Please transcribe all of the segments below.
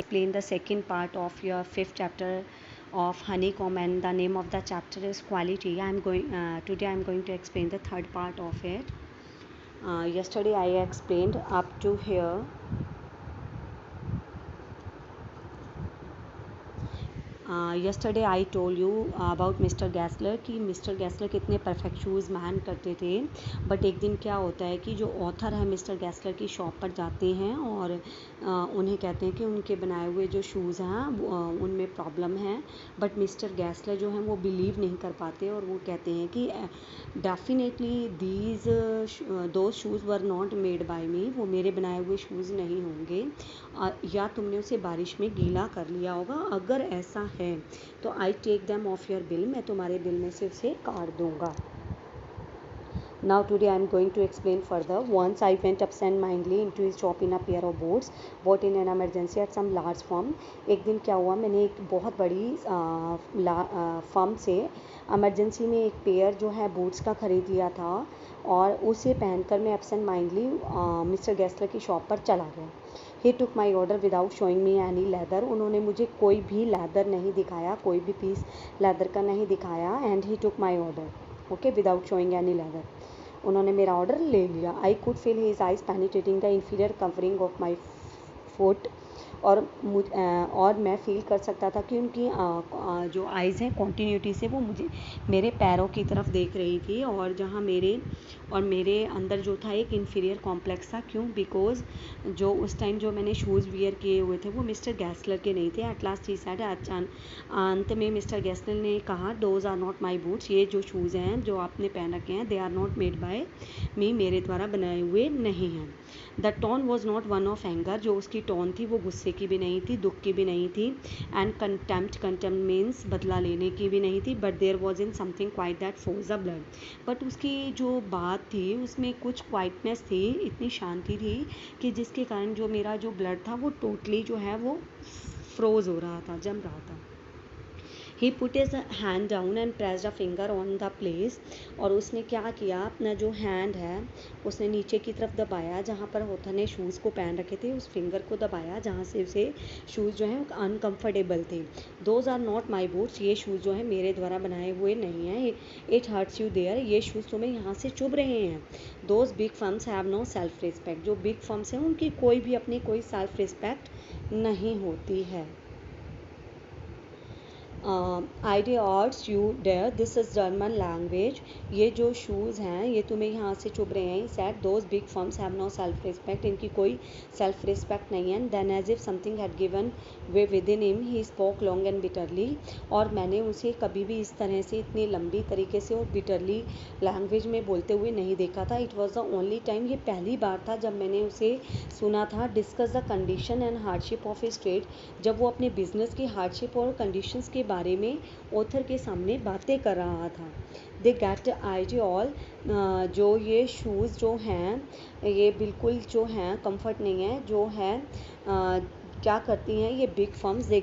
explain the second part of your fifth chapter of honeycomb, and the name of the chapter is quality. Today I'm going to explain the third part of it. Yesterday I explained up to here. Yesterday I told you about Mr Gessler कि Mr गैसलर कितने perfect shoes man करते थे. But एक दिन क्या होता है कि जो ऑथर है मिस्टर गैसलर की शॉप पर जाते हैं और उन्हें कहते हैं कि उनके बनाए हुए जो शूज़ हैं उनमें प्रॉब्लम है. बट मिस्टर गैसलर जो हैं वो बिलीव नहीं कर पाते और वो कहते हैं कि definitely those shoes were not made by me. वो मेरे बनाए हुए शूज़ नहीं होंगे, या तुमने उसे बारिश में गीला कर लिया होगा. अगर ऐसा है तो I take them off your bill, मैं तुम्हारे बिल में से उसे काट दूंगा. Now today I am going to explain further. Once I went absent-mindedly into his shop in a pair of boots bought in an emergency at some large firm. एक दिन क्या हुआ, मैंने एक बहुत बड़ी फर्म से एमरजेंसी में एक पेयर जो है बूट्स का ख़रीद लिया था और उसे पहनकर मैं absent-mindedly मिस्टर गैसलर की शॉप पर चला गया. He took my order without showing me any leather. उन्होंने मुझे कोई भी लेदर नहीं दिखाया, कोई भी पीस लेदर का नहीं दिखाया. And he took my order, okay, without showing any leather. उन्होंने मेरा ऑर्डर ले लिया. I could feel his eyes penetrating the inferior covering of my foot. और मैं फील कर सकता था कि उनकी जो आइज़ हैं कॉन्टीन्यूटी से वो मुझे मेरे पैरों की तरफ देख रही थी, और जहाँ मेरे अंदर जो था एक इन्फीरियर कॉम्प्लेक्स था. क्यों? बिकॉज जो उस टाइम जो मैंने शूज़ वियर किए हुए थे वो मिस्टर गैसलर के नहीं थे. एट लास्ट ही सेड, अंत में मिस्टर गैसलर ने कहा, those are not my boots. ये जो शूज़ हैं जो आपने पहन रखे हैं, they are not made by me, मेरे द्वारा बनाए हुए नहीं हैं. The tone was not one of anger. जो उसकी टोन थी वो गुस्से की भी नहीं थी, दुख की भी नहीं थी. एंड कंटेम्प्ट मीन्स बदला लेने की भी नहीं थी. But there was in something quite that froze the blood. But उसकी जो बात थी उसमें कुछ क्वाइटनेस थी, इतनी शांति थी कि जिसके कारण जो मेरा जो ब्लड था वो टोटली जो है वो फ्रोज हो रहा था, जम रहा था. He put his hand down and pressed a finger on the place. और उसने क्या किया, अपना जो हैंड है उसने नीचे की तरफ दबाया जहाँ पर ऑथर ने शूज़ को पहन रखे थे. उस फिंगर को दबाया जहाँ से उसे शूज़ जो हैं अनकम्फर्टेबल थे. Those are not my boots. ये शूज़ जो हैं मेरे द्वारा बनाए हुए नहीं हैं. It hurts you there. ये शूज़ तुम्हें यहाँ से चुभ रहे हैं. Those big firms have no self respect. जो बिग फर्म्स हैं उनकी कोई भी अपनी कोई सेल्फ रिस्पेक्ट नहीं होती है. Idea arts you dare, this is German language. ये जो शूज़ हैं ये तुम्हें यहाँ से चुभ रहे हैं. Set those big firms have no self respect. इनकी कोई सेल्फ रिस्पेक्ट नहीं है. Then as if something had given way within him he spoke long and bitterly. और मैंने उसे कभी भी इस तरह से इतनी लंबी तरीके से और बिटरली लैंग्वेज में बोलते हुए नहीं देखा था. It was the only time, ये पहली बार था जब मैंने उसे सुना था. Discuss the condition and hardship of his trade. जब वो अपने बिजनेस की हार्डशिप और कंडीशंस के बारे में ऑथर के सामने बातें कर रहा था. They get idea all. जो ये शूज़ जो हैं ये बिल्कुल जो हैं कंफर्ट नहीं है. जो है क्या करती हैं ये big firms, they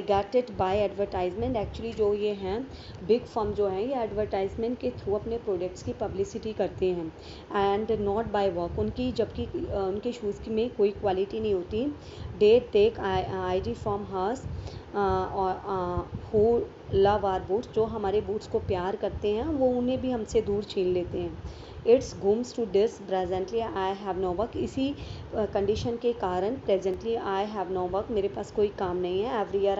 get it by advertisement. Actually जो ये हैं बिग फर्म जो हैं ये एडवर्टाइजमेंट के थ्रू अपने प्रोडक्ट्स की पब्लिसिटी करते हैं. And not by work. उनकी जबकि उनके शूज़ में कोई क्वालिटी नहीं होती. They take idea from hers who love our boots. जो हमारे बूट्स को प्यार करते हैं वो उन्हें भी हमसे दूर छीन लेते हैं. It's comes to this presently I have no work. इसी कंडीशन के कारण presently I have no work, मेरे पास कोई काम नहीं है. Every year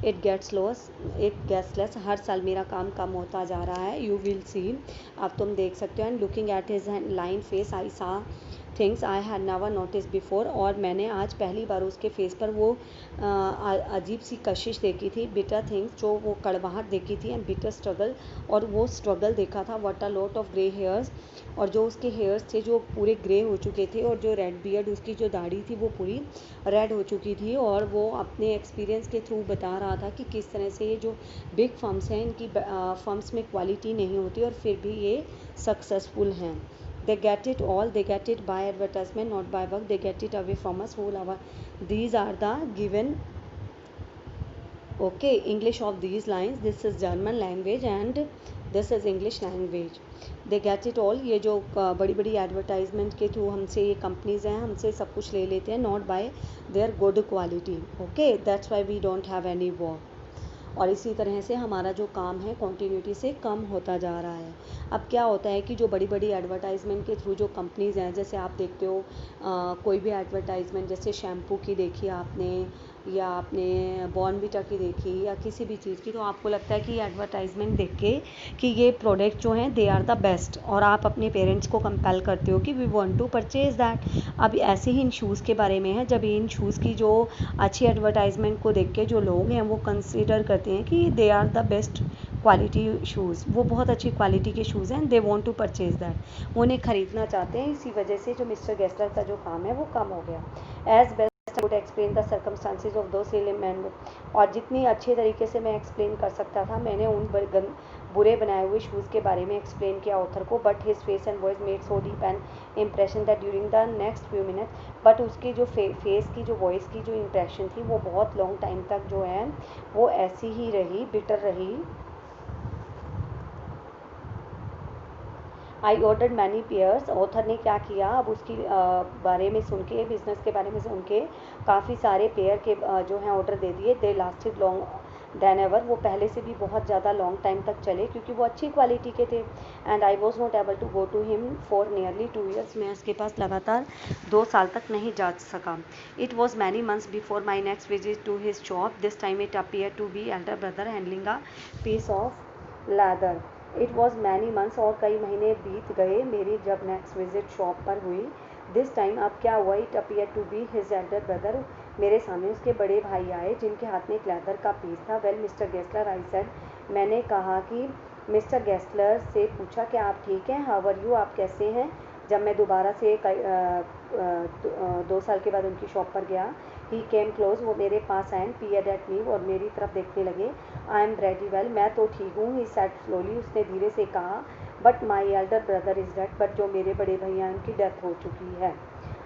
it gets less. हर साल मेरा काम कम होता जा रहा है. यू विल सी, अब तुम देख सकते हो. And looking at his line face I saw things I had never notice before. और मैंने आज पहली बार उसके फेस पर वो अजीब सी कशिश देखी थी. बिटर थिंग्स, जो वो कड़वाहट देखी थी. एंड बिटर स्ट्रगल, और वो स्ट्रगल देखा था. What a lot of grey hairs. और जो उसके हेयर्स थे जो पूरे ग्रे हो चुके थे. और जो रेड बियर्ड, उसकी जो दाढ़ी थी वो पूरी रेड हो चुकी थी. और वो अपने एक्सपीरियंस के थ्रू बता रहा था कि किस तरह से ये जो बिग फर्म्स हैं इनकी फर्म्स में क्वालिटी नहीं होती और फिर भी ये सक्सेसफुल हैं. They get it all. They get it by advertisement, not by work. They get it away from us whole hour. These are the given. Okay, English of these lines. This is German language, and this is English language. They get it all. ये जो बड़ी बड़ी advertisement के through हमसे ये companies हैं, हमसे सब कुछ ले लेते हैं, not by their good quality. Okay, that's why we don't have any work. और इसी तरह से हमारा जो काम है कॉन्टीन्यूटी से कम होता जा रहा है। अब क्या होता है कि जो बड़ी बड़ी एडवर्टाइजमेंट के थ्रू जो कंपनीज़ हैं, जैसे आप देखते हो कोई भी एडवर्टाइजमेंट, जैसे शैम्पू की देखी आपने, या आपने बॉर्नविटा की देखी, या किसी भी चीज़ की, तो आपको लगता है कि ये एडवर्टाइजमेंट देख के कि ये प्रोडक्ट जो हैं दे आर द बेस्ट, और आप अपने पेरेंट्स को कंपेल करते हो कि we want to purchase that. अब ऐसे ही इन शूज़ के बारे में है, जब इन शूज़ की जो अच्छी एडवर्टाइजमेंट को देख के जो लोग हैं वो कंसीडर करते हैं कि they are the best quality shoes, वो बहुत अच्छी क्वालिटी के शूज़ हैं, they want to purchase that, वो उन्हें ख़रीदना चाहते हैं। इसी वजह से जो मिस्टर गेस्लर का जो काम है वो कम हो गया। As best would explain the circumstances of two element, और जितनी अच्छे तरीके से मैं एक्सप्लेन कर सकता था मैंने उन बुरे बनाए हुए शूज़ के बारे में एक्सप्लेन किया ऑथर को, but his face and voice made so deep and impression that during the next few minute, but उसकी जो फेस की जो वॉइस की जो इम्प्रेशन थी वो बहुत लॉन्ग टाइम तक जो है वो ऐसी ही रही, बिटर रही। I ordered many pairs, author ने क्या किया, अब उसकी बारे में सुन के, बिजनेस के बारे में सुन के काफ़ी सारे पेयर के जो हैं ऑर्डर दे दिए। दे लास्टेड लॉन्ग देन एवर, वो पहले से भी बहुत ज़्यादा लॉन्ग टाइम तक चले क्योंकि वो अच्छी क्वालिटी के थे। And I was not able to go to him for nearly 2 years, मैं उसके पास लगातार 2 साल तक नहीं जा सका। It was many months before my next visit to his shop, this time it appear to be elder brother handling a piece of leather. It was many months, और कई महीने बीत गए मेरी जब नेक्स्ट विजिट शॉप पर हुई। This time, अब क्या हुआ, it appear to be his elder brother, मेरे सामने उसके बड़े भाई आए जिनके हाथ में एक लेदर का पीस था। Well mister Gessler, I said, मैंने कहा कि मिस्टर गेस्लर से पूछा कि आप ठीक हैं, हाउ आर यू, आप कैसे हैं। जब मैं दोबारा से 2 साल के बाद उनकी शॉप पर गया, ही केम क्लोज, वो मेरे पास आए, पीयर्ड एट मी, और मेरी तरफ देखने लगे। आई एम वेरी वेल, मैं तो ठीक हूँ, ही सेड स्लोली, उसने धीरे से कहा। But my elder brother is dead, but जो मेरे बड़े भैया हैं उनकी डेथ हो चुकी है।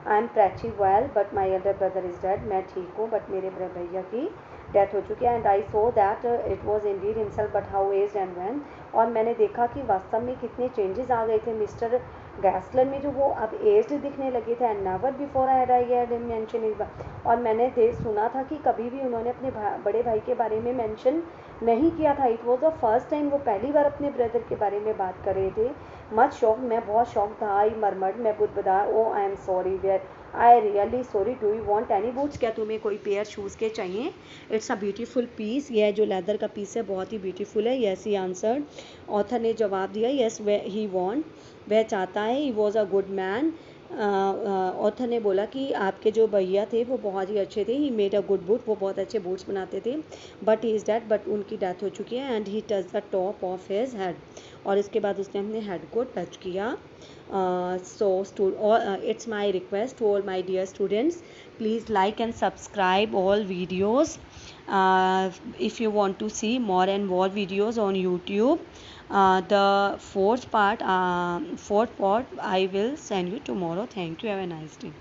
I am pretty well but my elder brother is dead, मैं ठीक हूँ बट मेरे बड़े भैया की डेथ हो चुकी है। And I so that it was Indeed himself but how aged and when, और मैंने देखा कि वास्तव में कितने चेंजेस आ गए थे मिस्टर गैस्लर में, जो वो अब एज्ड दिखने लगे थे। And never before I had mention is, और मैंने सुना था कि कभी भी उन्होंने अपने बड़े भाई के बारे में मेंशन नहीं किया था। It was the first time वो पहली बार अपने ब्रदर के बारे में बात कर रहे थे। मच शॉक, मैं बहुत शॉक था। आई मरमर्ड, मैं बुदबुदा, oh I am sorry, where I really sorry, do you want any boots, क्या तुम्हें कोई पेयर शूज़ के चाहिए। इट्स अ ब्यूटीफुल पीस, यह जो लेदर का पीस है बहुत ही ब्यूटीफुल है। यस ही आंसर्ड, ऑथर ने जवाब दिया, यस ही वांट, वह चाहता है। He was a good man, author ने बोला कि आपके जो भैया थे वो बहुत ही अच्छे थे। He made a good boot, वो बहुत अच्छे बूट्स बनाते थे। But he is dead, but उनकी डेथ हो चुकी है। And he touch the top of his head, और इसके बाद उसने अपने हेड को टच किया। So it's my request to all my dear students, please like and subscribe all videos. If you want to see more and more videos on YouTube, the fourth part I will send you tomorrow. Thank you, have a nice day.